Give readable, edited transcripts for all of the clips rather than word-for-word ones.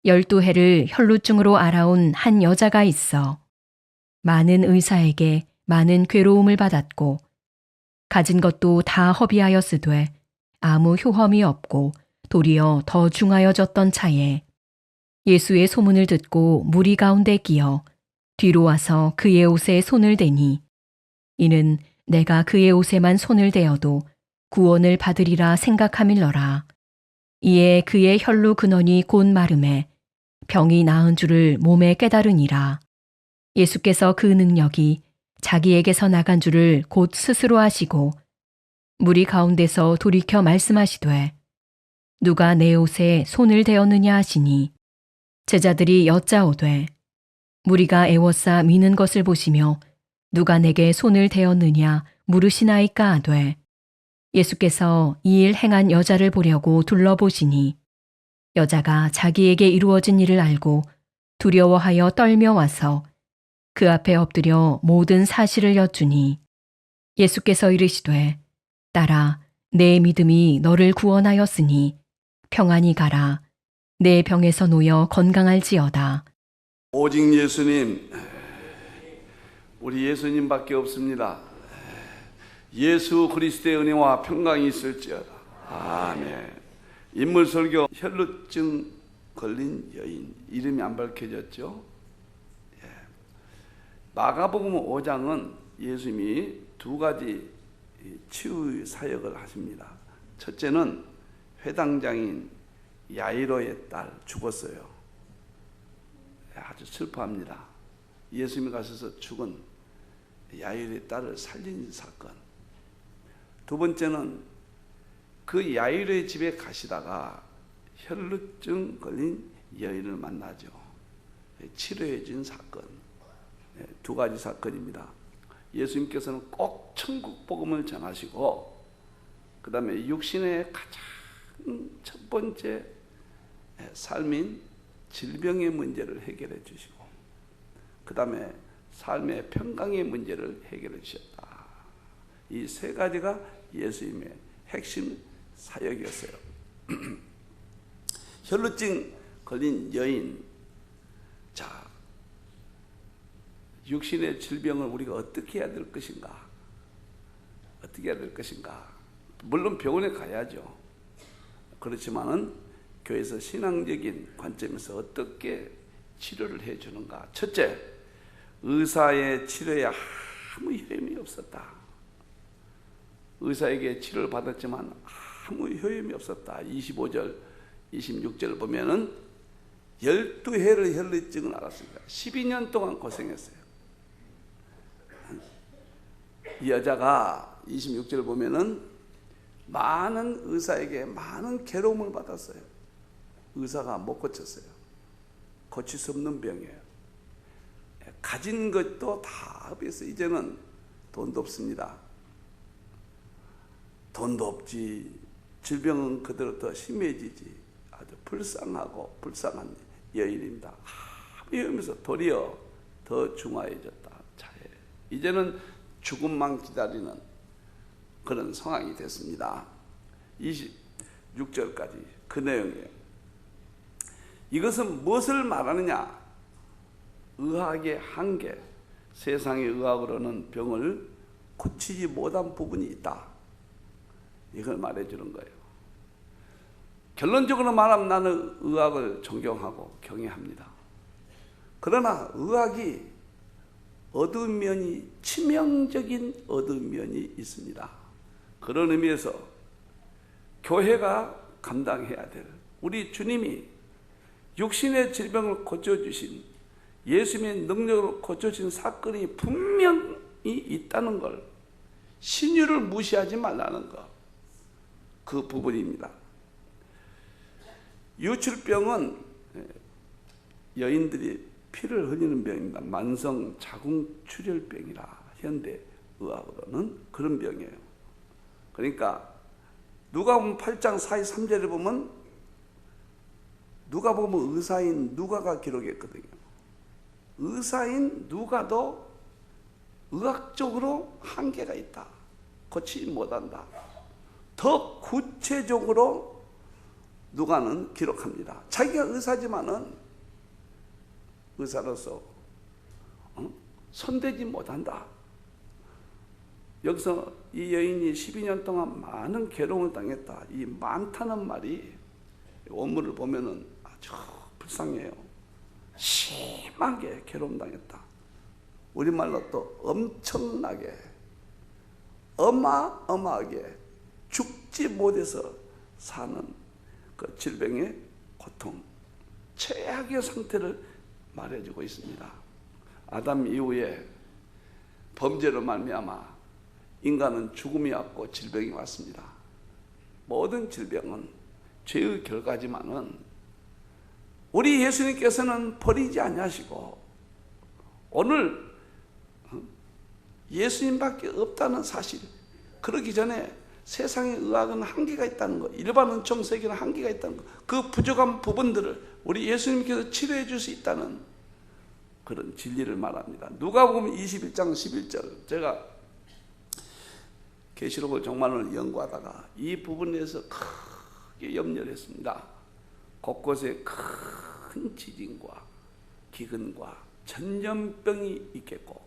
12해를 혈루증으로 앓아온 한 여자가 있어 많은 의사에게 많은 괴로움을 받았고 가진 것도 다 허비하였으되 아무 효험이 없고 도리어 더 중하여졌던 차에 예수의 소문을 듣고 무리 가운데 끼어 뒤로 와서 그의 옷에 손을 대니 이는 내가 그의 옷에만 손을 대어도 구원을 받으리라 생각함일러라. 이에 그의 혈루 근원이 곧 마름에 병이 나은 줄을 몸에 깨달으니라. 예수께서 그 능력이 자기에게서 나간 줄을 곧 스스로 아시고 무리 가운데서 돌이켜 말씀하시되 누가 내 옷에 손을 대었느냐 하시니 제자들이 여짜오되 무리가 애워싸 미는 것을 보시며 누가 내게 손을 대었느냐 물으시나이까 하되 예수께서 이 일 행한 여자를 보려고 둘러보시니 여자가 자기에게 이루어진 일을 알고 두려워하여 떨며 와서 그 앞에 엎드려 모든 사실을 여쭈니 예수께서 이르시되 딸아 내 믿음이 너를 구원하였으니 평안히 가라 내 병에서 놓여 건강할지어다. 오직 예수님, 우리 예수님밖에 없습니다. 예수 그리스도의 은혜와 평강이 있을지어다. 아멘. 인물 설교. 혈루증 걸린 여인, 이름이 안 밝혀졌죠. 마가복음 5장은 예수님이 두 가지 치유 사역을 하십니다. 첫째는 회당장인 야이로의 딸 죽었어요. 아주 슬퍼합니다. 예수님이 가셔서 죽은 야이로의 딸을 살린 사건. 두 번째는 그 야이로의 집에 가시다가 혈루증 걸린 여인을 만나죠. 치료해 준 사건. 두 가지 사건입니다. 예수님께서는 꼭 천국 복음을 전하시고 그 다음에 육신의 가장 첫 번째 삶인 질병의 문제를 해결해 주시고 그 다음에 삶의 평강의 문제를 해결해 주셨다. 이 세 가지가 예수님의 핵심 사역이었어요. 혈루증 걸린 여인. 자, 육신의 질병을 우리가 어떻게 해야 될 것인가? 어떻게 해야 될 것인가? 물론 병원에 가야죠. 그렇지만은 교회에서 신앙적인 관점에서 어떻게 치료를 해주는가? 첫째, 의사의 치료에 아무 효험이 없었다. 의사에게 치료를 받았지만 아무 효험이 없었다. 25절, 26절 보면은 12해를 혈루증을 앓았습니다. 12년 동안 고생했어요. 이 여자가 26절 보면은 많은 의사에게 많은 괴로움을 받았어요. 의사가 못 고쳤어요. 고칠 수 없는 병이에요. 가진 것도 다 합해서 이제는 돈도 없습니다. 돈도 없지. 질병은 그대로 더 심해지지. 아주 불쌍하고 불쌍한 여인입니다. 이러면서 도리어 더 중하해졌다. 이제는 죽음만 기다리는 그런 상황이 됐습니다. 26절까지 그 내용이에요. 이것은 무엇을 말하느냐? 의학의 한계. 세상의 의학으로는 병을 고치지 못한 부분이 있다. 이걸 말해주는 거예요. 결론적으로 말하면 나는 의학을 존경하고 경외합니다. 그러나 의학이 어두운 면이, 치명적인 어두운 면이 있습니다. 그런 의미에서 교회가 감당해야 될, 우리 주님이 육신의 질병을 고쳐주신, 예수님의 능력으로 고쳐진 사건이 분명히 있다는 걸, 신유를 무시하지 말라는 것, 그 부분입니다. 유출병은 여인들이 피를 흘리는 병입니다. 만성 자궁출혈병이라 현대 의학으로는 그런 병이에요. 그러니까 누가복음 8장 43절에 보면 누가복음 의사인 누가가 기록했거든요. 의사인 누가도 의학적으로 한계가 있다. 고치지 못한다. 더 구체적으로 누가는 기록합니다. 자기가 의사지만은 의사로서 손대지 못한다. 여기서 이 여인이 12년 동안 많은 괴로움을 당했다. 이 많다는 말이 원문을 보면은 아주 불쌍해요. 심하게 괴로움 당했다. 우리말로 또 엄청나게 어마어마하게 죽지 못해서 사는 그 질병의 고통, 최악의 상태를 말해주고 있습니다. 아담 이후에 범죄로 말미암아 인간은 죽음이 왔고 질병이 왔습니다. 모든 질병은 죄의 결과지만은 우리 예수님께서는 버리지 아니하시고 오늘 예수님밖에 없다는 사실, 그러기 전에 세상의 의학은 한계가 있다는 것, 일반 은총 세계는 한계가 있다는 것, 그 부족한 부분들을 우리 예수님께서 치료해 줄 수 있다는 그런 진리를 말합니다. 누가복음 21장 11절, 제가 계시록을 정말로 연구하다가 이 부분에서 크게 염려를 했습니다. 곳곳에 큰 지진과 기근과 전염병이 있겠고,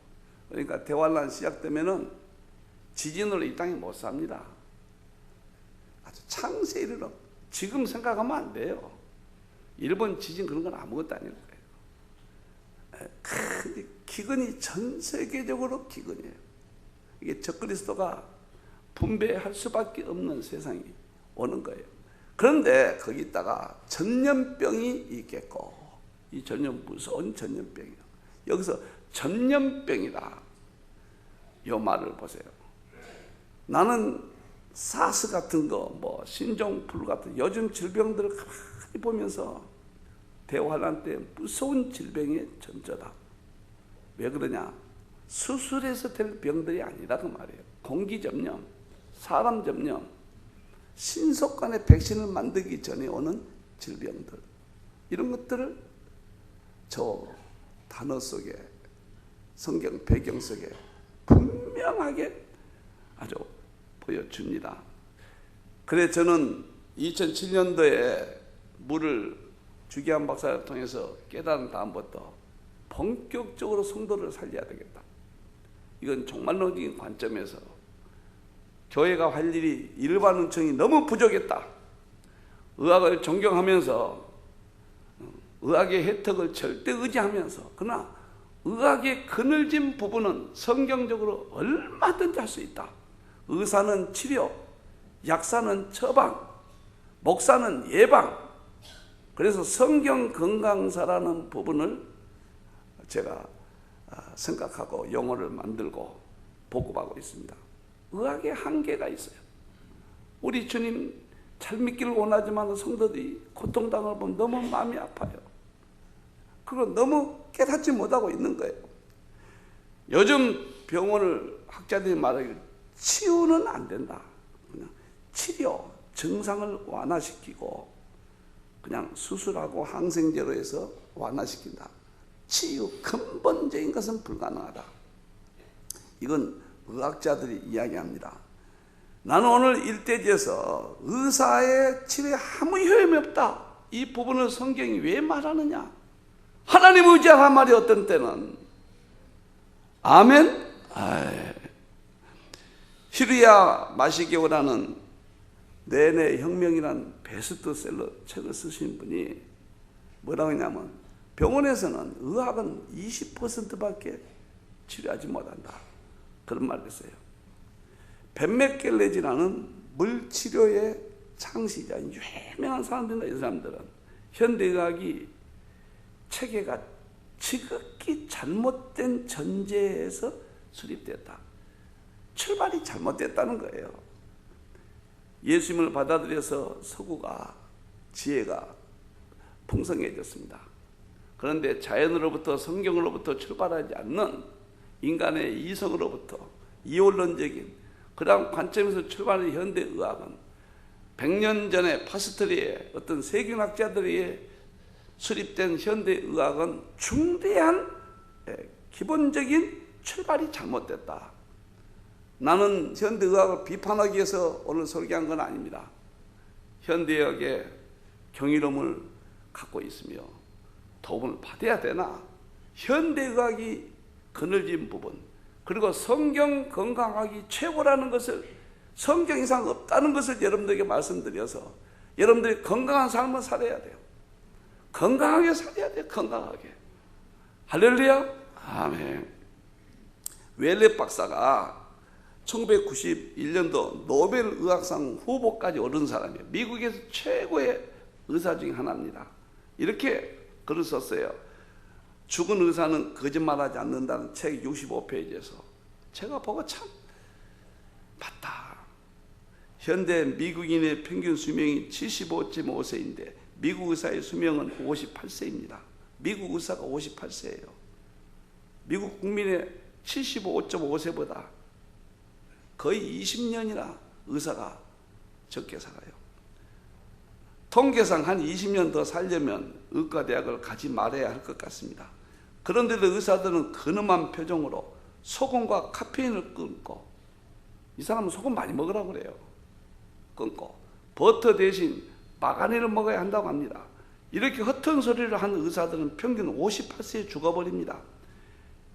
그러니까 대환란 시작되면은 지진으로 이 땅에 못 삽니다. 아주 창세에 이르러 지금 생각하면 안 돼요. 일본 지진 그런 건 아무것도 아닐 거예요. 큰 기근이 전 세계적으로 기근이에요. 이게 적그리스도가 분배할 수밖에 없는 세상이 오는 거예요. 그런데 거기다가 전염병이 있겠고, 이 전염 무서운 전염병이요. 여기서 전염병이다, 요 말을 보세요. 나는 사스 같은 거, 뭐 신종플루 같은 요즘 질병들을 가만히 보면서 대환란 때 무서운 질병의 전조다. 왜 그러냐? 수술해서 될 병들이 아니라 그 말이에요. 공기 점령, 사람 점령, 신속간에 백신을 만들기 전에 오는 질병들, 이런 것들을 저 단어 속에, 성경 배경 속에 분명하게 아주 보여줍니다. 그래 저는 2007년도에 물을 주기한 박사를 통해서 깨달은 다음부터 본격적으로 성도를 살려야 되겠다. 이건 종말론적인 관점에서 교회가 할 일이 일반 은총이 너무 부족했다. 의학을 존경하면서 의학의 혜택을 절대 의지하면서, 그러나 의학의 그늘진 부분은 성경적으로 얼마든지 할 수 있다. 의사는 치료, 약사는 처방, 목사는 예방. 그래서 성경 건강사라는 부분을 제가 생각하고 용어를 만들고 보급하고 있습니다. 의학의 한계가 있어요. 우리 주님 잘 믿기를 원하지만 성도들이 고통당을 보면 너무 마음이 아파요. 그걸 너무 깨닫지 못하고 있는 거예요. 요즘 병원을 학자들이 말하기를 치유는 안 된다. 그냥 치료, 증상을 완화시키고 그냥 수술하고 항생제로 해서 완화시킨다. 치유, 근본적인 것은 불가능하다. 이건 의학자들이 이야기합니다. 나는 오늘 일대지에서 의사의 치료에 아무 효험이 없다, 이 부분을 성경이 왜 말하느냐? 하나님 의지하란 말이 어떤 때는 아멘? 히르야 마시게오라는 내내 혁명이라는 베스트셀러 책을 쓰신 분이 뭐라고 했냐면, 병원에서는 의학은 20%밖에 치료하지 못한다, 그런 말을 했어요. 벤맥겔레지라는 물치료의 창시자, 유명한 사람들입니다. 이 사람들은 현대의학이 체계가 지극히 잘못된 전제에서 수립됐다. 출발이 잘못됐다는 거예요. 예수님을 받아들여서 서구가, 지혜가 풍성해졌습니다. 그런데 자연으로부터, 성경으로부터 출발하지 않는 인간의 이성으로부터 이원론적인 그런 관점에서 출발하는 현대의학은 100년 전에 파스트리의 어떤 세균학자들이 수립된 현대의학은 중대한 기본적인 출발이 잘못됐다. 나는 현대의학을 비판하기 위해서 오늘 설교한 건 아닙니다. 현대의학의 경이로움을 갖고 있으며 도움을 받아야 되나? 현대의학이 그늘진 부분, 그리고 성경 건강하기 최고라는 것을, 성경 이상 없다는 것을 여러분들에게 말씀드려서 여러분들이 건강한 삶을 살아야 돼요. 건강하게 살아야 돼요. 건강하게. 할렐루야. 아멘. 웰레 박사가 1991년도 노벨 의학상 후보까지 오른 사람이에요. 미국에서 최고의 의사 중에 하나입니다. 이렇게 글을 썼어요. 죽은 의사는 거짓말하지 않는다는 책 65페이지에서 제가 보고 참 맞다. 현대 미국인의 평균 수명이 75.5세인데 미국 의사의 수명은 58세입니다. 미국 의사가 58세예요. 미국 국민의 75.5세보다 거의 20년이나 의사가 적게 살아요. 통계상 한 20년 더 살려면 의과대학을 가지 말아야 할 것 같습니다. 그런데도 의사들은 근엄한 표정으로 소금과 카페인을 끊고, 이 사람은 소금 많이 먹으라고 그래요. 끊고 버터 대신 마가린을 먹어야 한다고 합니다. 이렇게 허튼 소리를 한 의사들은 평균 58세에 죽어버립니다.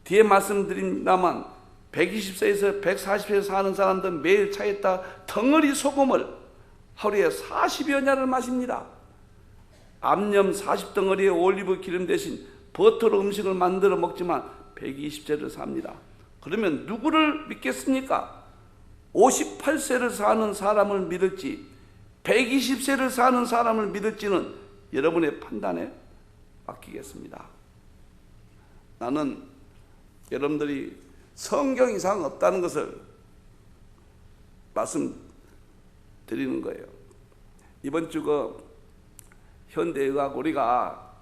뒤에 말씀드린다만 120세에서 140세에 사는 사람들은 매일 차에다 덩어리 소금을 하루에 40여 냐를 마십니다. 암염 40덩어리의 올리브 기름 대신 버터로 음식을 만들어 먹지만 120세를 삽니다. 그러면 누구를 믿겠습니까? 58세를 사는 사람을 믿을지 120세를 사는 사람을 믿을지는 여러분의 판단에 맡기겠습니다. 나는 여러분들이 성경 이상 없다는 것을 말씀드리는 거예요. 이번 주 현대의학 우리가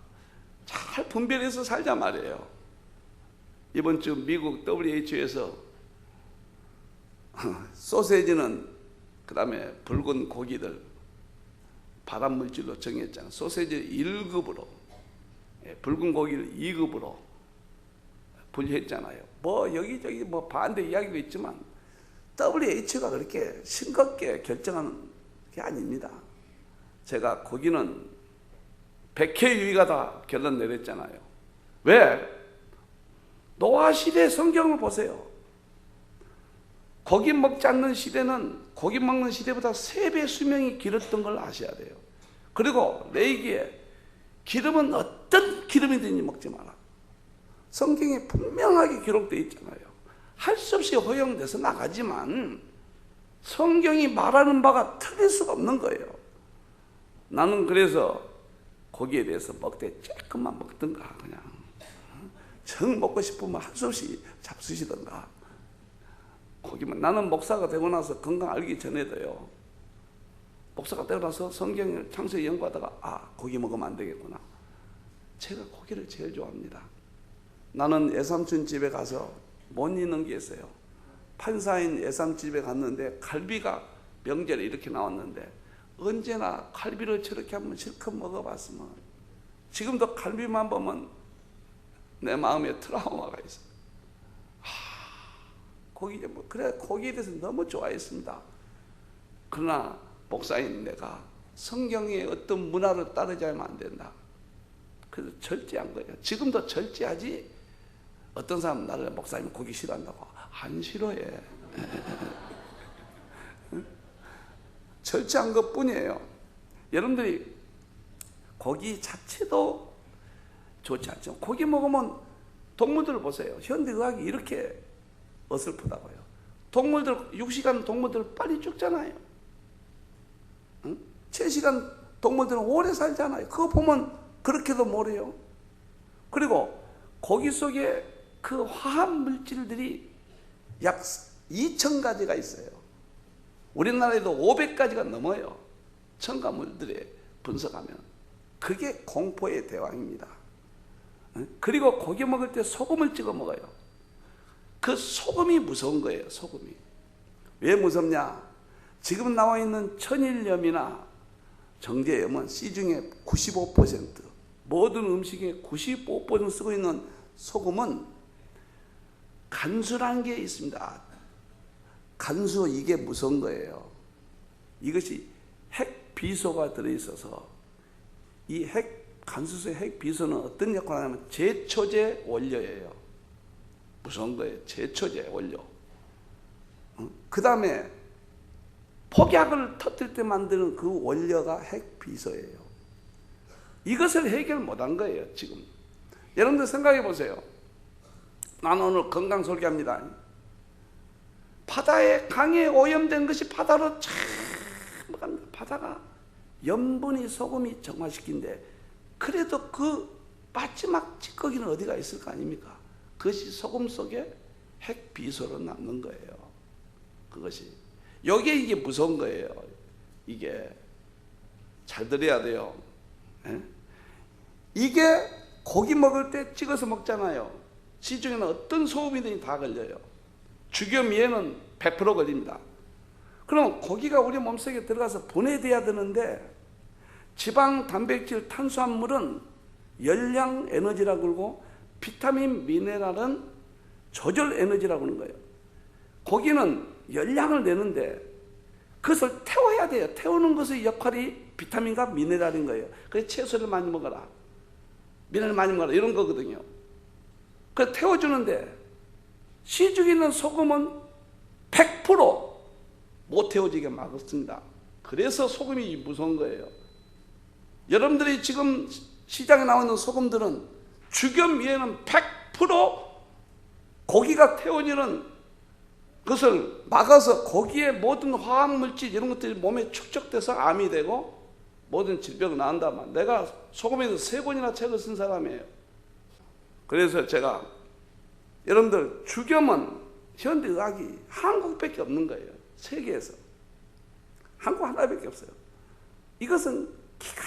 잘 분별해서 살자 말이에요. 이번 주 미국 WHO에서 소세지는 그 다음에 붉은 고기들 발암물질로 정했잖아요. 소세지를 1급으로, 붉은 고기를 2급으로 분류했잖아요. 뭐 여기저기 뭐 반대 이야기도 있지만 WHO가 그렇게 싱겁게 결정하는 게 아닙니다. 제가 고기는 백해 유익하다 결론 내렸잖아요. 왜? 노아 시대 성경을 보세요. 고기 먹지 않는 시대는 고기 먹는 시대보다 3배 수명이 길었던 걸 아셔야 돼요. 그리고 레위기에 기름은 어떤 기름이든지 먹지 마라. 성경에 분명하게 기록되어 있잖아요. 할 수 없이 허용돼서 나가지만 성경이 말하는 바가 틀릴 수가 없는 거예요. 나는 그래서 고기에 대해서 먹되 조금만 먹든가, 그냥 정 먹고 싶으면 할 수 없이 잡수시던가. 고기만. 나는 목사가 되고 나서 건강 알기 전에도요, 목사가 되고 나서 성경을 창세기 연구하다가 고기 먹으면 안 되겠구나. 제가 고기를 제일 좋아합니다. 나는 애삼촌 집에 가서 못 잊는 게 있어요. 판사인 애삼집에 갔는데 갈비가 명절에 이렇게 나왔는데 언제나 갈비를 저렇게 한번 실컷 먹어봤으면, 지금도 갈비만 보면 내 마음에 트라우마가 있어요. 그래, 고기에 대해서 너무 좋아했습니다. 그러나 목사인 내가 성경의 어떤 문화를 따르지 않으면 안 된다. 그래서 절제한 거예요. 지금도 절제하지. 어떤 사람은 나를 목사님 고기 싫어한다고. 안 싫어해. 절제한 것 뿐이에요. 여러분들이 고기 자체도 좋지 않죠. 고기 먹으면 동물들을 보세요. 현대의학이 이렇게 어설프다고요. 동물들, 6시간 동물들 빨리 죽잖아요. 응? 7시간 동물들은 오래 살잖아요. 그거 보면 그렇게도 모르요. 그리고 고기 속에 그 화학 물질들이 약 2,000가지가 있어요. 우리나라에도 500가지가 넘어요. 첨가물들에 분석하면. 그게 공포의 대왕입니다. 그리고 고기 먹을 때 소금을 찍어 먹어요. 그 소금이 무서운 거예요. 소금이. 왜 무섭냐? 지금 나와 있는 천일염이나 정제염은 시중에 95%, 모든 음식에 95% 쓰고 있는 소금은 간수라는 게 있습니다. 간수, 이게 무서운 거예요. 이것이 핵비소가 들어있어서 이 간수소의 핵 비소는 어떤 역할을 하냐면 제초제 원료예요. 무서운 거예요. 제초제 원료. 그 다음에 폭약을 터뜨릴 때 만드는 그 원료가 핵 비소예요. 이것을 해결 못한 거예요, 지금. 여러분들 생각해 보세요. 나는 오늘 건강 설계합니다. 바다에 강에 오염된 것이 바다로 쫙 갑니다. 바다가 염분이 소금이 정화시킨데 그래도 그 마지막 찌꺼기는 어디가 있을 거 아닙니까? 그것이 소금 속에 핵 비소로 남는 거예요. 그것이. 이게 무서운 거예요. 이게 잘 들어야 돼요. 예? 이게 고기 먹을 때 찍어서 먹잖아요. 시중에는 어떤 소금이든지 다 걸려요. 죽염이에는 100% 걸립니다. 그럼 고기가 우리 몸속에 들어가서 분해돼야 되는데 지방, 단백질, 탄수화물은 열량 에너지라고 그러고 비타민, 미네랄은 조절 에너지라고 하는 거예요. 고기는 열량을 내는데 그것을 태워야 돼요. 태우는 것의 역할이 비타민과 미네랄인 거예요. 그래서 채소를 많이 먹어라. 미네랄 많이 먹어라. 이런 거거든요. 그래서 태워주는데 시중에 있는 소금은 100% 못 태워지게 막았습니다. 그래서 소금이 무서운 거예요. 여러분들이 지금 시장에 나오는 소금들은 죽염 위에는 100% 고기가 태워지는 그것을 막아서 고기의 모든 화학물질 이런 것들이 몸에 축적돼서 암이 되고 모든 질병이 나온다만 내가 소금에서 3권이나 책을 쓴 사람이에요. 그래서 제가 여러분들 죽염은 현대의학이 한국밖에 없는 거예요. 세계에서. 한국 하나밖에 없어요. 이것은 기가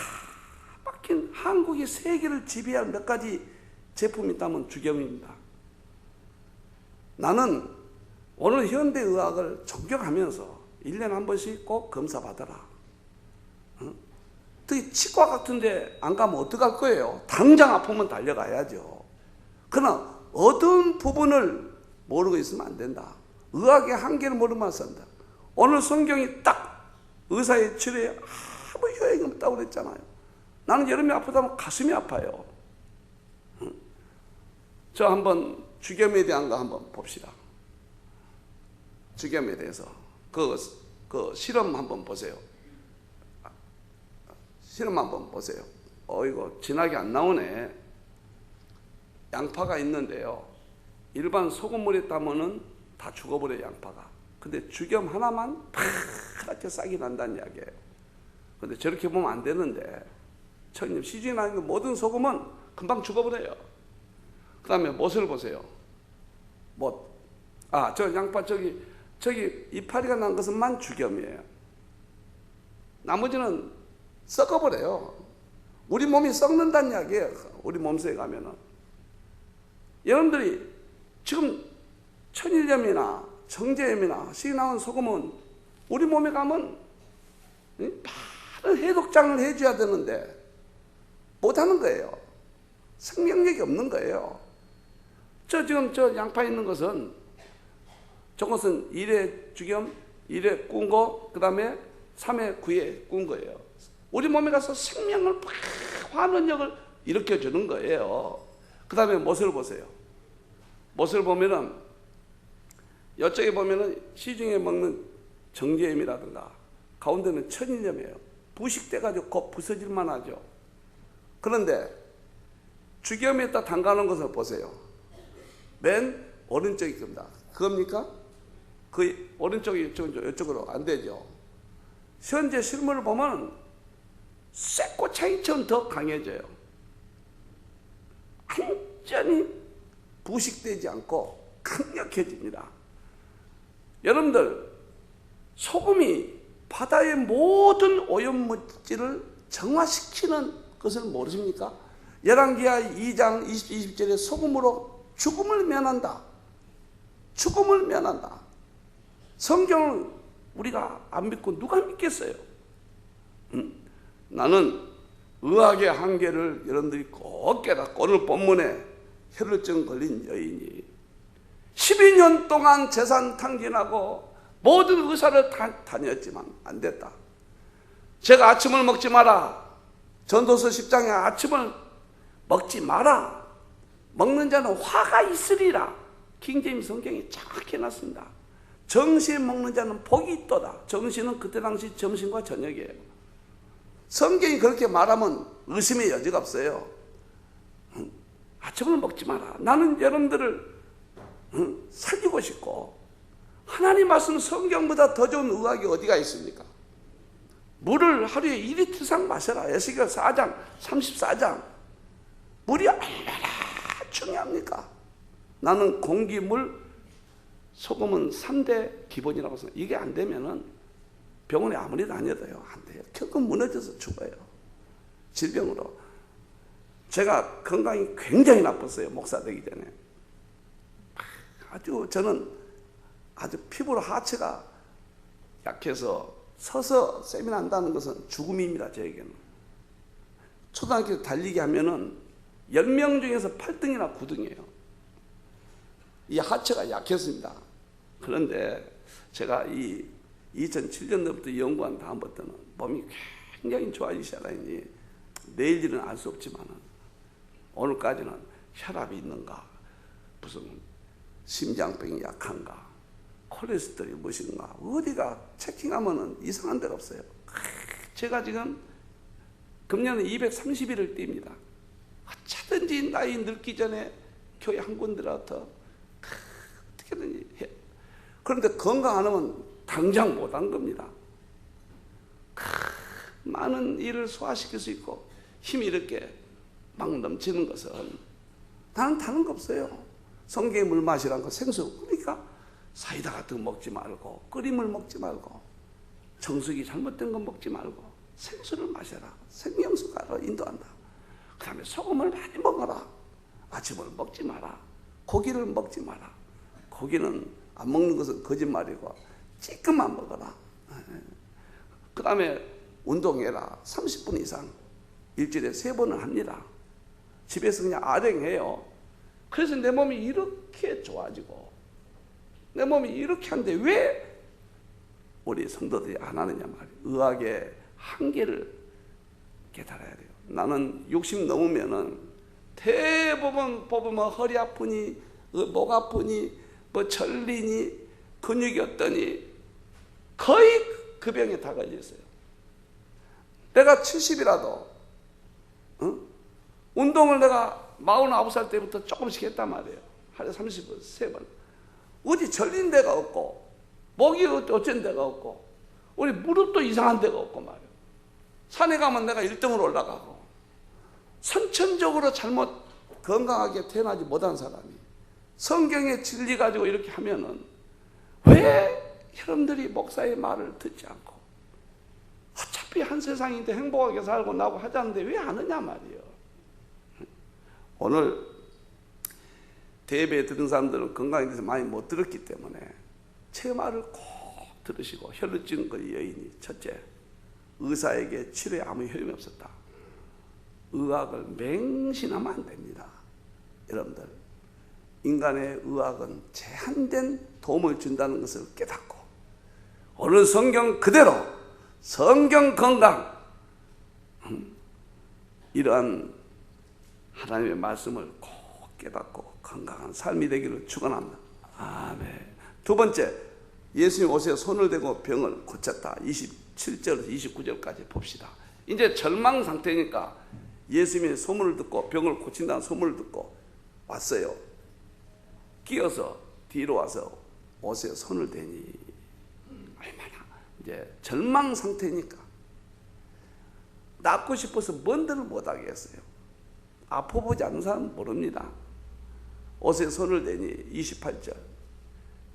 막힌 한국이 세계를 지배할 몇 가지 제품이 있다면 죽염입니다. 나는 오늘 현대의학을 존경하면서 1년에 한 번씩 꼭 검사받아라. 특히 치과 같은 데 안 가면 어떡할 거예요? 당장 아프면 달려가야죠. 그러나 어떤 부분을 모르고 있으면 안 된다. 의학의 한계를 모르면 안 산다. 오늘 성경이 딱 의사의 치료에 아무 효용이 없다고 그랬잖아요. 나는 여름이 아프다면 가슴이 아파요. 저 한번 죽염에 대한 거 한번 봅시다. 죽염에 대해서 그 실험 한번 보세요. 실험 한번 보세요. 이거 진하게 안 나오네. 양파가 있는데요. 일반 소금물에 따면은 다 죽어버려요, 양파가. 근데 죽염 하나만 파랗게 싹이 난다는 이야기예요. 근데 저렇게 보면 안 되는데, 천님 시중에 나는 모든 소금은 금방 죽어버려요. 그 다음에 못을 보세요. 못. 저 양파 저기 이파리가 난 것은만 죽염이에요. 나머지는 썩어버려요. 우리 몸이 썩는다는 이야기예요. 우리 몸속에 가면은. 여러분들이 지금 천일염이나 정제염이나 시 나온 소금은 우리 몸에 가면 많은 해독장을 해줘야 되는데 못하는 거예요. 생명력이 없는 거예요. 지금 저 양파 있는 것은 저것은 1회 죽염, 1회 꾼 거, 그 다음에 3회, 9회 꾼 거예요. 우리 몸에 가서 생명을 화학력을 일으켜주는 거예요. 그 다음에 못을 보세요. 못을 보면은 이쪽에 보면은 시중에 먹는 정제염이라든가 가운데는 천일염이에요. 부식돼가지고 곧 부서질만 하죠. 그런데 죽염에다 담가놓은 것을 보세요. 맨 오른쪽이 겁니다. 그겁니까? 그 오른쪽이 이쪽으로 안 되죠. 현재 실물을 보면 쇠꼬챙이처럼 더 강해져요. 완전히 부식되지 않고 강력해집니다. 여러분들 소금이 바다의 모든 오염물질을 정화시키는 것을 모르십니까? 열왕기하 2장 20절에 소금으로 죽음을 면한다. 죽음을 면한다. 성경을 우리가 안 믿고 누가 믿겠어요? 나는 의학의 한계를 여러분들이 꼭 깨닫고 오늘 본문에 혈루증 걸린 여인이 12년 동안 재산 탕진하고 모든 의사를 다녔지만 안 됐다. 제가 아침을 먹지 마라. 전도서 10장에 아침을 먹지 마라. 먹는 자는 화가 있으리라. 킹제임스 성경이 정확히 해놨습니다. 정시에 먹는 자는 복이 있도다. 정시는 그때 당시 점심과 저녁이에요. 성경이 그렇게 말하면 의심의 여지가 없어요. 아침을 먹지 마라. 나는 여러분들을 살리고 싶고, 하나님 말씀 성경보다 더 좋은 의학이 어디가 있습니까? 물을 하루에 2리터 이상 마셔라. 에스겔 4장 34장. 물이 얼마나 중요합니까? 나는 공기, 물, 소금은 3대 기본이라고 생각해요. 이게 안 되면은 병원에 아무리 다녀도요, 안 돼요. 결국 무너져서 죽어요. 질병으로. 제가 건강이 굉장히 나빴어요. 목사 되기 전에. 저는 아주 피부로 하체가 약해서 서서 쌤이 난다는 것은 죽음입니다. 저에게는. 초등학교 달리기 하면은 10명 중에서 8등이나 9등이에요. 이 하체가 약했습니다. 그런데 제가 이 2007년도부터 연구한 다음부터는 몸이 굉장히 좋아지기 시작하니 내일 일은 알 수 없지만 오늘까지는 혈압이 있는가, 무슨 심장병이 약한가, 콜레스테롤이 무엇인가, 어디가 체킹하면은 이상한 데가 없어요. 제가 지금 금년에 230일을 띱니다. 어쩌든지 나이 늙기 전에 교회 한 군데라도 어떻게든지 해. 그런데 건강 안 하면 당장 못한 겁니다. 많은 일을 소화시킬 수 있고 힘이 이렇게 막 넘치는 것은 나는 다른 거 없어요. 성경에 물 마시라는 거 생수. 그러니까 사이다 같은 거 먹지 말고, 끓임을 먹지 말고, 정수기 잘못된 거 먹지 말고 생수를 마셔라. 생명수가로 인도한다. 그 다음에 소금을 많이 먹어라. 아침을 먹지 마라. 고기를 먹지 마라. 고기는 안 먹는 것은 거짓말이고 찌끔만 먹어라. 그 다음에 운동해라. 30분 이상 일주일에 3번을 합니다. 집에서 그냥 아령해요. 그래서 내 몸이 이렇게 좋아지고 내 몸이 이렇게 하는데 왜 우리 성도들이 안 하느냐 말이에요. 의학의 한계를 깨달아야 돼요. 나는 60 넘으면은 대부분 뽑으면 허리 아프니, 목 아프니, 뭐 절리니, 근육이 어떠니 거의 그 병에 다 걸렸어요. 내가 70이라도 운동을 내가 49살 때부터 조금씩 했단 말이에요. 하루에 30분, 3번. 어디 절린 데가 없고 목이 어쩐 데가 없고 우리 무릎도 이상한 데가 없고 말이에요. 산에 가면 내가 1등으로 올라가고 선천적으로 잘못 건강하게 태어나지 못한 사람이 성경의 진리 가지고 이렇게 하면은 왜 여러분들이 목사의 말을 듣지 않고 어차피 한 세상인데 행복하게 살고 나고 하자는데 왜 안 하냐 말이에요. 오늘 대회에 들은 사람들은 건강에 대해서 많이 못 들었기 때문에 제 말을 꼭 들으시고 혈루증 그 여인이 첫째, 의사에게 치료에 아무 효용이 없었다. 의학을 맹신하면 안 됩니다. 여러분들, 인간의 의학은 제한된 도움을 준다는 것을 깨닫고 오늘 성경 그대로 성경 건강 이러한 하나님의 말씀을 꼭 깨닫고 건강한 삶이 되기를 축원합니다. 아멘. 두 번째, 예수님 옷에 손을 대고 병을 고쳤다. 27절에서 29절까지 봅시다. 이제 절망 상태니까 예수님의 소문을 듣고 병을 고친다는 소문을 듣고 왔어요. 끼어서 뒤로 와서 옷에 손을 대니 얼마나 이제 절망 상태니까 낫고 싶어서 뭔들을 못하게 했어요. 아파보지 않는 사람은 모릅니다. 옷에 손을 대니 28절.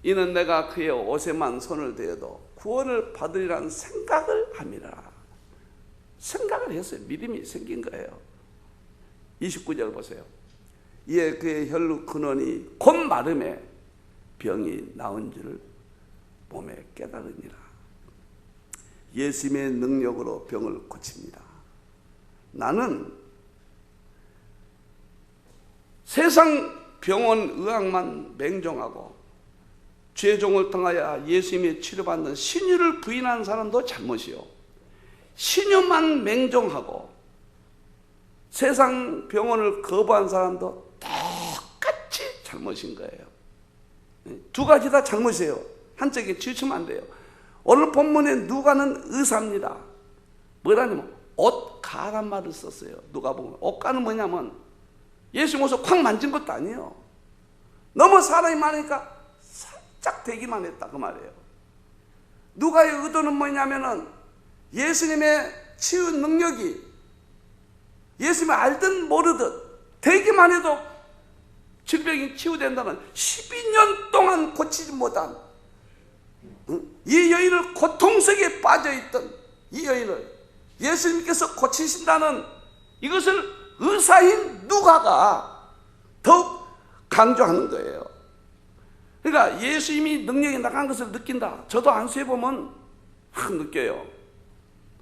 이는 내가 그의 옷에만 손을 대어도 구원을 받으리라는 생각을 함이라. 생각을 했어요. 믿음이 생긴 거예요. 29절 보세요. 이에 그의 혈루 근원이 곧 마름에 병이 나은 줄 몸에 깨달으니라. 예수님의 능력으로 병을 고칩니다. 나는 세상 병원 의학만 맹종하고 죄종을 통하여 예수님의 치료받는 신유를 부인하는 사람도 잘못이요. 신유만 맹종하고 세상 병원을 거부한 사람도 똑같이 잘못인 거예요. 두 가지 다 잘못이에요. 한쪽에 치우치면 안 돼요. 오늘 본문에 누가는 의사입니다. 뭐라냐면 옷가란 말을 썼어요. 누가 보면 옷가는 뭐냐면 예수 모습 콱 만진 것도 아니에요. 너무 사람이 많으니까 살짝 대기만 했다 그 말이에요. 누가의 의도는 뭐냐면은 예수님의 치유 능력이 예수님을 알든 모르든 대기만 해도 질병이 치유된다는 12년 동안 고치지 못한 이 여인을 고통 속에 빠져있던 이 여인을 예수님께서 고치신다는 이것을 의사인 누가가 더욱 강조하는 거예요. 그러니까 예수님이 능력이 나간 것을 느낀다. 저도 안수해보면 느껴요.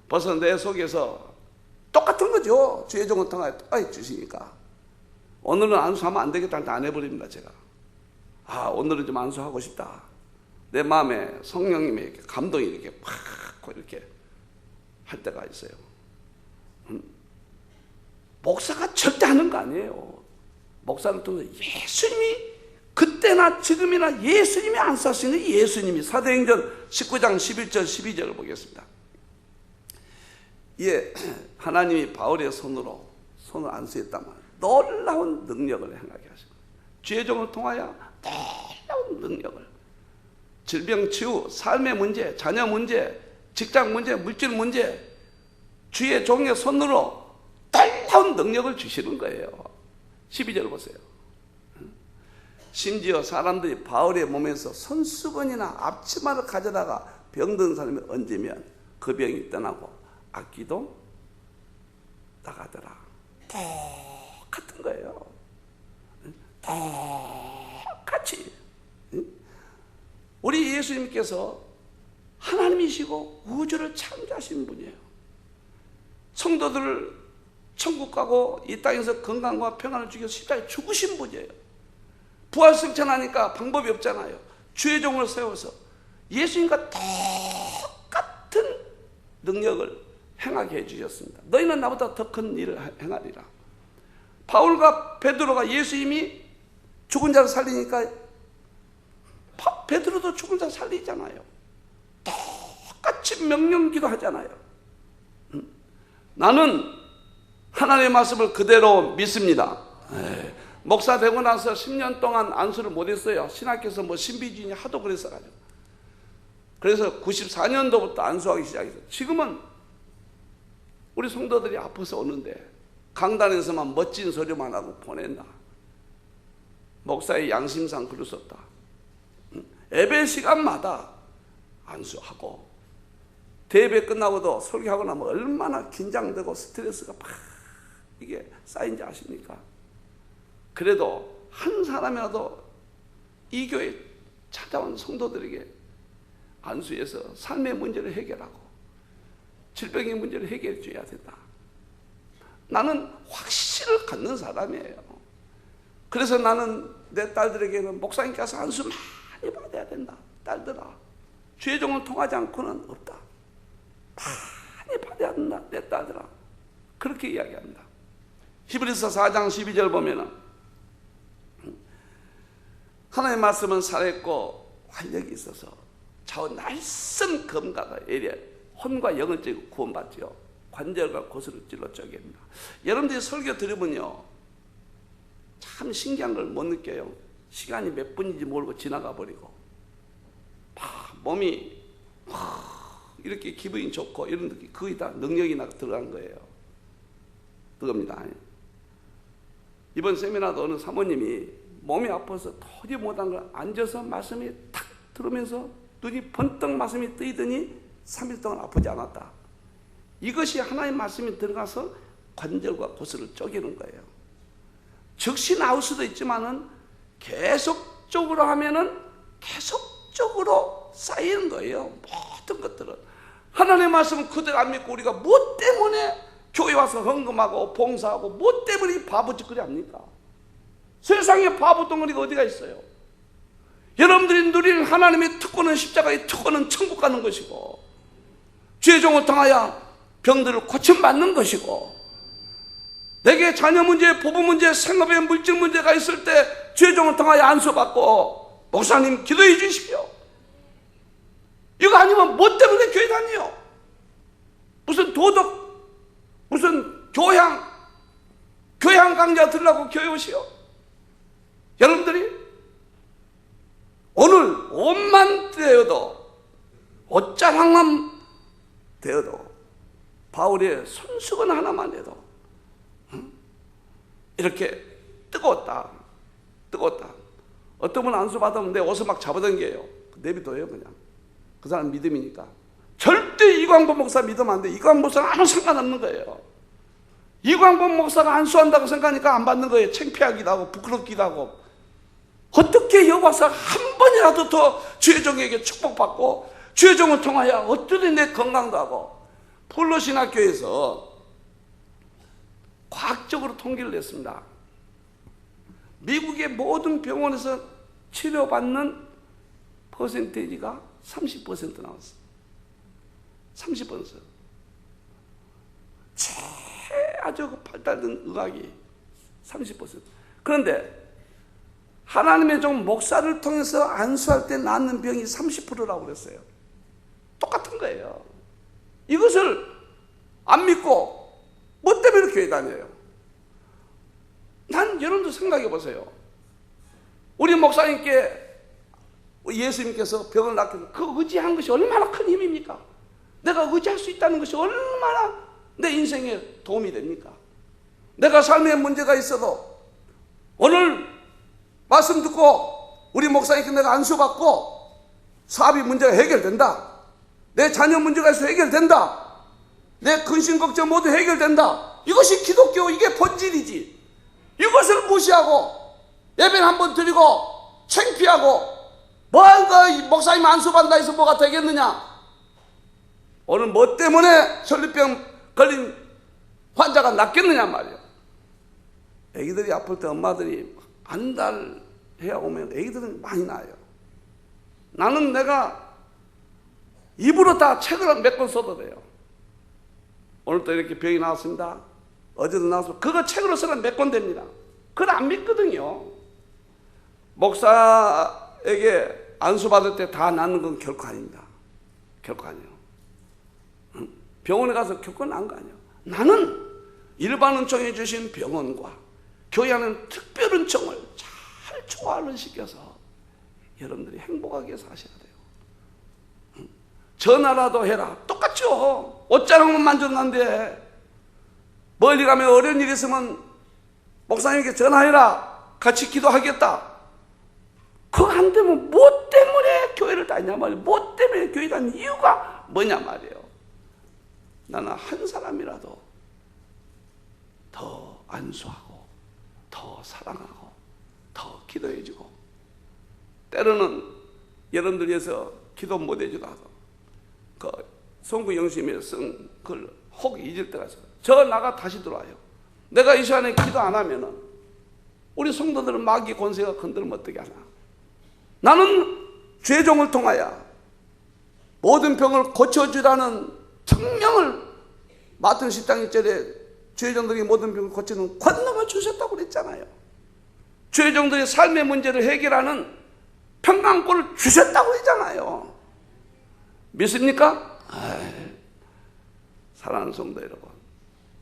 벌써 내 속에서 똑같은 거죠. 주의 종을 통하여 똑같이 주시니까. 오늘은 안수하면 안 되겠다 할 때 안 해버립니다, 제가. 오늘은 좀 안수하고 싶다. 내 마음에 성령님의 이렇게 감동이 이렇게 팍 이렇게 할 때가 있어요. 목사가 절대 하는 거 아니에요. 목사를 통해서 예수님이 그때나 지금이나 예수님이 안수하시는 예수님이 사도행전 19장 11절 12절을 보겠습니다. 예, 하나님이 바울의 손을 안수했단 말이에요. 놀라운 능력을 행하게 하시고 주의 종을 통하여 놀라운 능력을 질병 치유, 삶의 문제, 자녀 문제, 직장 문제, 물질 문제 주의 종의 손으로 놀라운 능력을 주시는 거예요. 12절 보세요. 심지어 사람들이 바울의 몸에서 손수건이나 앞치마를 가져다가 병든 사람이 얹으면 그 병이 떠나고 악기도 나가더라. 똑같은 거예요. 똑같이. 우리 예수님께서 하나님이시고 우주를 창조하신 분이에요. 성도들을 천국 가고 이 땅에서 건강과 평안을 주기 위해서 십자가에 죽으신 분이에요. 부활승천하니까 방법이 없잖아요. 주의 종을 세워서 예수님과 똑같은 능력을 행하게 해주셨습니다. 너희는 나보다 더 큰 일을 행하리라. 바울과 베드로가 예수님이 죽은 자를 살리니까 베드로도 죽은 자 살리잖아요. 똑같이 명령기도 하잖아요. 나는 하나님의 말씀을 그대로 믿습니다. 목사 되고 나서 10년 동안 안수를 못했어요. 신학교에서 신비주의니 하도 그랬어가지고. 그래서 94년도부터 안수하기 시작했어요. 지금은 우리 성도들이 아파서 오는데 강단에서만 멋진 소리만 하고 보낸다. 목사의 양심상 그럴 수 없다. 예배 시간마다 안수하고 대예배 끝나고도 설교하고 나면 얼마나 긴장되고 스트레스가 막 이게 쌓인지 아십니까? 그래도 한 사람이라도 이 교회 찾아온 성도들에게 안수해서 삶의 문제를 해결하고 질병의 문제를 해결해 줘야 된다. 나는 확신을 갖는 사람이에요. 그래서 나는 내 딸들에게는 목사님께서 안수 많이 받아야 된다. 딸들아, 주의 종을 통하지 않고는 없다. 많이 받아야 된다. 내 딸들아. 그렇게 이야기합니다. 히브리서 4장 12절 보면은 하나님의 말씀은 살아있고 활력이 있어서 좌우 날선 검과가 예리해 혼과 영을 찌고 구원받지요. 관절과 고스를 찔러 쪼갭니다. 여러분들이 설교 들으면요 참 신기한 걸 못 느껴요. 시간이 몇 분인지 모르고 지나가 버리고 몸이 이렇게 기분이 좋고 이런 느낌, 거의 다 능력이 들어간 거예요. 그겁니다. 이번 세미나도 어느 사모님이 몸이 아파서 도저히 못한 걸 앉아서 말씀이 탁 들으면서 눈이 번뜩 말씀이 뜨이더니 3일 동안 아프지 않았다. 이것이 하나님의 말씀이 들어가서 관절과 고스를 쪼개는 거예요. 즉시 나올 수도 있지만은 계속적으로 하면은 계속적으로 쌓이는 거예요. 모든 것들은. 하나님의 말씀은 그대로 안 믿고 우리가 뭐 때문에 교회 와서 헌금하고 봉사하고 뭐 때문에 이 바보 짓거리 합니까? 세상에 바보 덩어리가 어디가 있어요? 여러분들이 누리는 하나님의 특권은 십자가의 특권은 천국 가는 것이고 주의 종을 통하여 병들을 고침받는 것이고 내게 자녀 문제, 부부 문제, 생업에 물질 문제가 있을 때 죄종을 통하여 안수받고 목사님 기도해 주십시오. 이거 아니면 뭐 때문에 교회 다니요? 무슨 도덕, 무슨 교양 강좌 들으려고 교회 오시오? 여러분들이 오늘 옷만 되어도 옷자랑만 되어도 바울의 손수건 하나만 해도 이렇게 뜨거웠다. 어떤 분 안수 받으면 내 옷을 막 잡아당겨요. 내비둬요 그냥. 그 사람 믿음이니까. 절대 이광범 목사 믿으면 안 돼. 이광범 목사는 아무 상관없는 거예요. 이광범 목사가 안수한다고 생각하니까 안 받는 거예요. 창피하기도 하고 부끄럽기도 하고. 어떻게 여 박사가 한 번이라도 더 주혜종에게 축복받고 주혜종을 통하여 어떻게 내 건강도 하고. 폴로신학교에서 과학적으로 통계를 냈습니다. 미국의 모든 병원에서 치료받는 퍼센테이지가 30% 나왔어요. 30%. 아주 발달된 의학이 30%. 그런데 하나님의 종 목사를 통해서 안수할 때 낫는 병이 30%라고 그랬어요. 똑같은 거예요. 이것을 안 믿고 뭐 때문에 교회 다녀요? 난 여러분도 생각해 보세요. 우리 목사님께 예수님께서 병을 낫게 그 의지한 것이 얼마나 큰 힘입니까? 내가 의지할 수 있다는 것이 얼마나 내 인생에 도움이 됩니까? 내가 삶에 문제가 있어도 오늘 말씀 듣고 우리 목사님께 내가 안수받고 사업이 문제가 해결된다. 내 자녀 문제가 있어 해결된다. 내 근심 걱정 모두 해결된다. 이것이 기독교, 이게 본질이지. 이것을 무시하고 예배는 한번 드리고 창피하고 뭐가 목사님 안수받는다 해서 뭐가 되겠느냐. 오늘 뭐 때문에 전립병 걸린 환자가 낫겠느냐 말이에요. 애기들이 아플 때 엄마들이 안달해야 오면 애기들은 많이 나아요. 나는 내가 입으로 다 책을 몇 권 써도 돼요. 오늘도 이렇게 병이 나왔습니다. 어제도 나왔습니다. 그거 책으로 쓰면 몇 권 됩니다. 그걸 안 믿거든요. 목사에게 안수받을 때 다 낫는 건 결코 아닙니다. 결코 아니에요. 병원에 가서 결코 나은 거 아니에요. 나는 일반 은총해 주신 병원과 교회하는 특별 은총을 잘 조화를 시켜서 여러분들이 행복하게 사셔야 돼요. 전화라도 해라. 똑같죠. 옷자랑만 만져놨는데 멀리 가면 어려운 일 있으면 목사님께 전화해라. 같이 기도하겠다. 그거 안 되면 뭐 때문에 교회를 다니냐 말이에요. 뭐 때문에 교회 다니는 이유가 뭐냐 말이에요. 나는 한 사람이라도 더 안수하고 더 사랑하고 더 기도해주고 때로는 여러분들 위해서 기도 못해주다가 그 송구 영심에 쓴 글 혹 잊을 때가 있어요. 저 나가 다시 들어와요. 내가 이 시간에 기도 안 하면은 우리 성도들은 마귀 권세가 건들면 어떻게 하나. 나는 죄종을 통하여 모든 병을 고쳐주라는 청명을 마태복음 10장 1절에 죄종들이 모든 병을 고치는 권능을 주셨다고 그랬잖아요. 죄종들의 삶의 문제를 해결하는 평강권을 주셨다고 그랬잖아요. 믿습니까? 사랑하는 성도 여러분,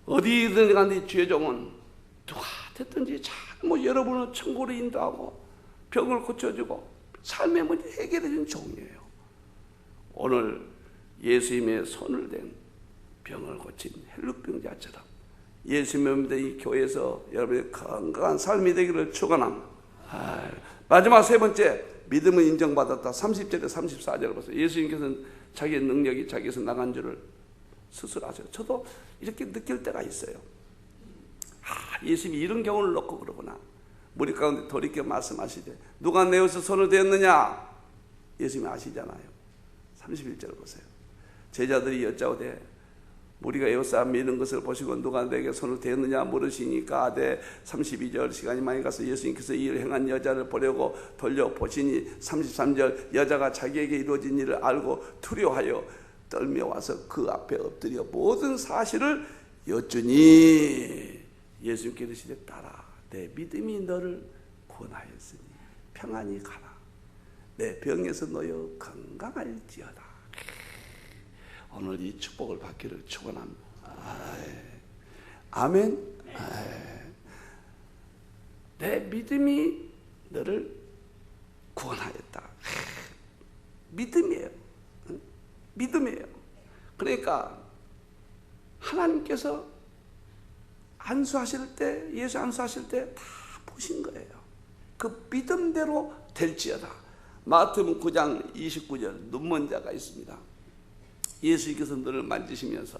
어디든 간에 죄종은 누가 됐든지 잘 여러분을 천국으로 인도하고 병을 고쳐주고 삶의 문제 해결해주는 종이에요. 오늘 예수님의 손을 댄 병을 고친 헬루병자처럼 예수님의 믿는 이 교회에서 여러분의 건강한 삶이 되기를 축원합니다. 마지막 세 번째, 믿음을 인정받았다. 30절에 34절을 보세요. 예수님께서는 자기의 능력이 자기에서 나간 줄을 스스로 아세요. 저도 이렇게 느낄 때가 있어요. 예수님이 이런 경우를 놓고 그러구나. 무리 가운데 돌이켜 말씀하시되 누가 내 옷에 손을 대었느냐? 예수님이 아시잖아요. 31절을 보세요. 제자들이 여짜오되 우리가 에워싸 미는 것을 보시고 누가 내게 손을 대었느냐 물으시니까 32절 시간이 많이 가서 예수님께서 이 일을 행한 여자를 보려고 돌려보시니 33절 여자가 자기에게 이루어진 일을 알고 두려워하여 떨며 와서 그 앞에 엎드려 모든 사실을 여쭈니 예수님께 이르시되 딸아 내 믿음이 너를 구원하였으니 평안히 가라. 내 병에서 놓여 건강할지어다. 오늘 이 축복을 받기를 축원합니다. 아멘. 내 믿음이 너를 구원하였다. 믿음이에요. 믿음이에요. 그러니까 하나님께서 안수하실 때, 예수 안수하실 때 다 보신 거예요. 그 믿음대로 될지어다. 마태복음 9장 29절 눈먼 자가 있습니다. 예수께서 너를 만지시면서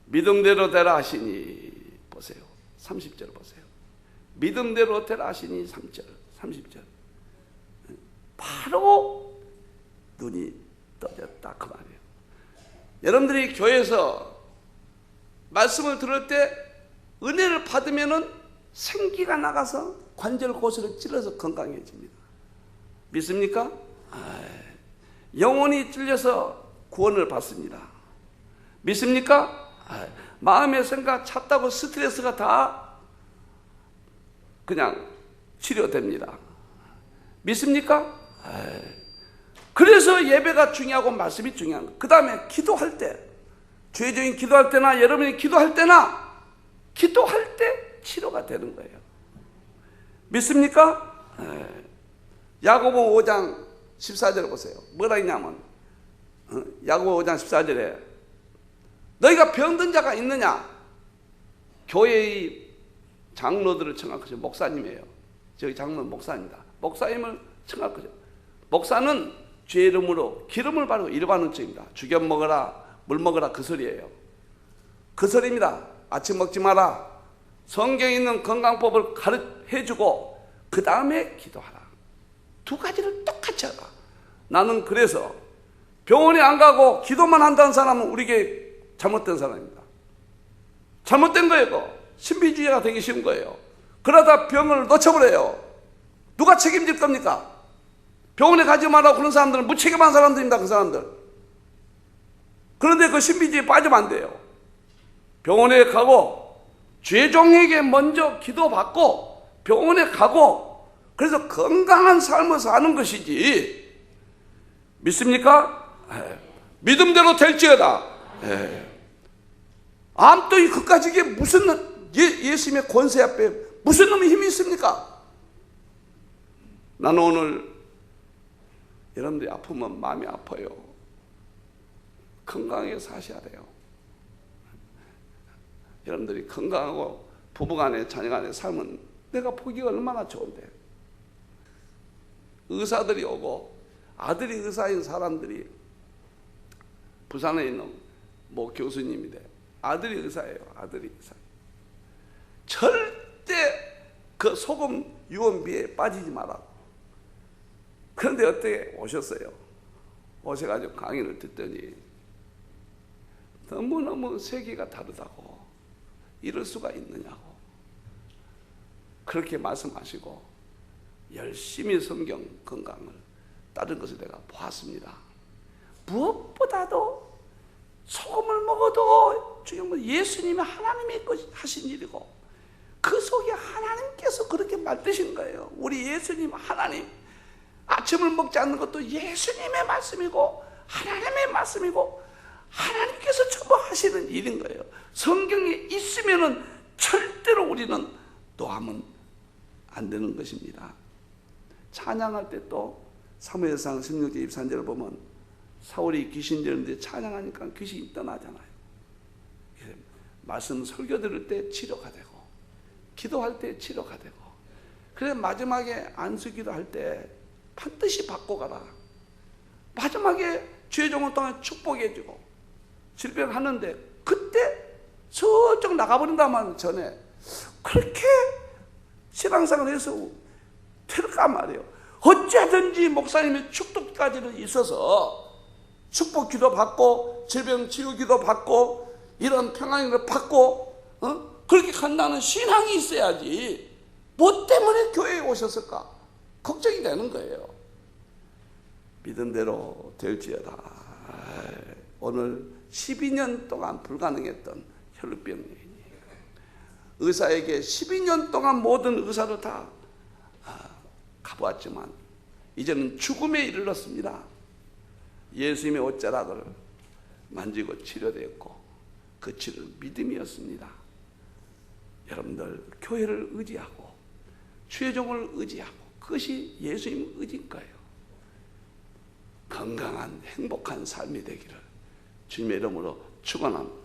믿음대로 되라 하시니, 보세요. 30절 보세요. 믿음대로 되라 하시니 3절, 30절. 바로 눈이 떠졌다 그 말이에요. 여러분들이 교회에서 말씀을 들을 때 은혜를 받으면은 생기가 나가서 관절 고수를 찔러서 건강해집니다. 믿습니까? 영혼이 찔려서 구원을 받습니다. 믿습니까? 마음의 생각 찼다고 스트레스가 다 그냥 치료됩니다. 믿습니까? 그래서 예배가 중요하고 말씀이 중요한 거예요. 그 다음에 기도할 때, 죄적인 기도할 때나 여러분이 기도할 때나 기도할 때 치료가 되는 거예요. 믿습니까? 야고보 5장 14절 보세요. 뭐라 했냐면 야고보 5장 14절에 너희가 병든 자가 있느냐? 교회의 장로들을 청할 것이 목사님이에요. 저희 장로는 목사입니다. 목사님을 청할 것이요. 목사는 죄 이름으로 기름을 바르고 일반은 죄입니다. 죽여 먹어라, 물 먹어라 그 소리예요. 그 소리입니다. 아침 먹지 마라. 성경에 있는 건강법을 해주고 그 다음에 기도하라. 두 가지를 똑같이 하라. 나는 그래서 병원에 안 가고 기도만 한다는 사람은 우리에게 잘못된 사람입니다. 잘못된 거예요. 그거. 신비주의가 되기 쉬운 거예요. 그러다 병을 놓쳐버려요. 누가 책임질 겁니까? 병원에 가지 말라고 그런 사람들은 무책임한 사람들입니다. 그 사람들. 그런데 그 신비주의에 빠지면 안 돼요. 병원에 가고 죄종에게 먼저 기도받고 병원에 가고 그래서 건강한 삶을 사는 것이지. 믿습니까? 믿음대로 될지어다. 암도 그까지 이게 무슨 예수님의 권세 앞에 무슨 놈의 힘이 있습니까? 나는 오늘 여러분들이 아프면 마음이 아파요. 건강하게 사셔야 돼요. 여러분들이 건강하고 부부간에 자녀간에 살면 내가 보기가 얼마나 좋은데. 의사들이 오고 아들이 의사인 사람들이 부산에 있는 뭐 교수님인데 아들이 의사예요. 아들이 의사. 절대 그 소금 유언비에 빠지지 말라고. 그런데 어떻게 오셨어요? 오셔가지고 강의를 듣더니 너무너무 세계가 다르다고. 이럴 수가 있느냐고. 그렇게 말씀하시고 열심히 성경 건강을 따른 것을 내가 보았습니다. 무엇보다도 소금을 먹어도 중요한 건 예수님이 하나님이 하신 일이고 그 속에 하나님께서 그렇게 만드신 거예요. 우리 예수님 하나님. 아침을 먹지 않는 것도 예수님의 말씀이고 하나님의 말씀이고 하나님께서 전부 하시는 일인 거예요. 성경에 있으면은 절대로 우리는 노하면 안 되는 것입니다. 찬양할 때 또 사무엘상 16장 23절을 보면 사울이 귀신 들었는데 찬양하니까 귀신이 떠나잖아요. 말씀 설교 들을 때 치료가 되고 기도할 때 치료가 되고 그래서 마지막에 안수기도 할 때 반드시 받고 가라. 마지막에 죄종을 통해 축복해주고 질병하는데 그때 저쪽 나가버린다만 전에 그렇게 신앙생활을 해서 될까 말이에요. 어찌하든지 목사님의 축복까지는 있어서 축복 기도 받고 질병 치유 기도 받고 이런 평안을 받고 그렇게 간다는 신앙이 있어야지. 뭐 때문에 교회에 오셨을까? 걱정이 되는 거예요. 믿음대로 될지어다. 오늘 12년 동안 불가능했던 혈루병 여인이 의사에게 12년 동안 모든 의사를 다 가보았지만 이제는 죽음에 이르렀습니다. 예수님의 옷자락을 만지고 치료되었고 그 치료는 믿음이었습니다. 여러분들 교회를 의지하고 주의 종을 의지하고 그것이 예수님 의지인 거예요. 건강한 행복한 삶이 되기를 주님의 이름으로 축원합니다.